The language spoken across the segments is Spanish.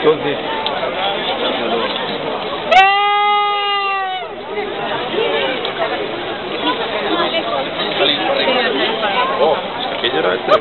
Entonces... Oh, aquello era este.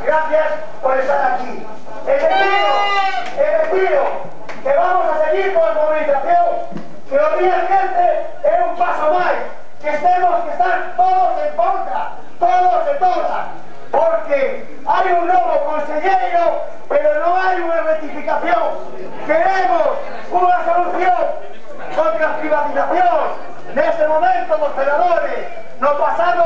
Gracias por estar aquí. He decidido que vamos a seguir con la movilización, que los días gente es un paso más, que tenemos que estar todos en contra, todos y todas, porque hay un nuevo consejero, pero no hay una rectificación. Queremos una solución contra la privatización. En este momento los senadores no pasado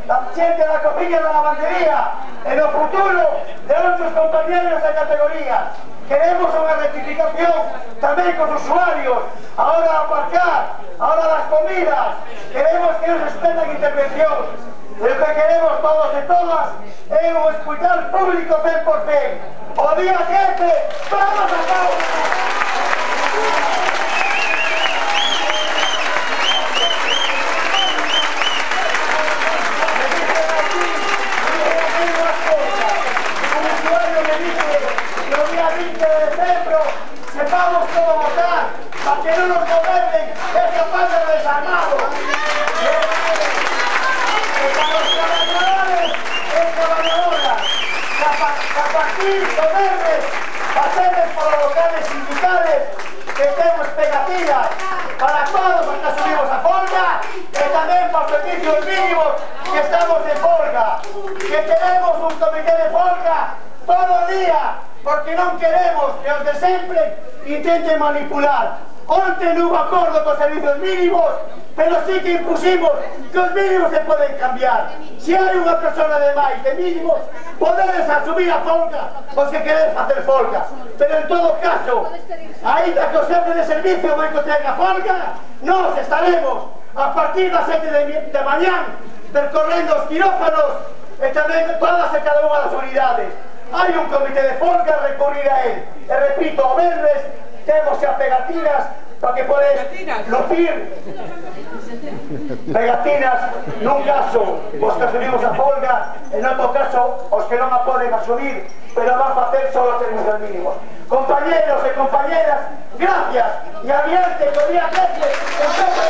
la gente de la cocina de la lavandería, en el futuro de nuestros compañeros de categoría. Queremos una rectificación también con los usuarios, ahora aparcar, ahora las comidas. Queremos que nos respetan intervención. Lo que queremos todos y todas es un hospital público 100%. O día 7, vamos a cabo. Sepamos cómo votar, para que no nos gobiernen estos padres desarmados. Para los trabajadores es trabajadora. Compartir, comerles, hacerles por los locales sindicales, que tenemos pegatillas para todos los que subimos a folga, y también para los servicios mínimos que estamos en folga. Que tenemos un comité de folga todo el día, porque no queremos que nos desemplen y intenten manipular. Onte non hubo acordo cos servicios mínimos, pero sí que impusimos que os mínimos se poden cambiar. Se hai unha persona de máis de mínimos, podedes asumir a folga ou se queredes facer folga. Pero en todo caso, aínda que o xefe de servicio boicoteen a folga, nós estaremos a partir das 7 de mañán percorrendo os quirófanos e tamén todas e cada unha das unidades. Hai un comité de folga, recurrir a él. E repito, o venres temos xa pegatinas para que podes lucir pegatinas nun caso os que asumimos a folga, en outro caso os que non a poden asumir, pero van facer só os servicios mínimos. Compañeros e compañeras, gracias, e adiante que o día 13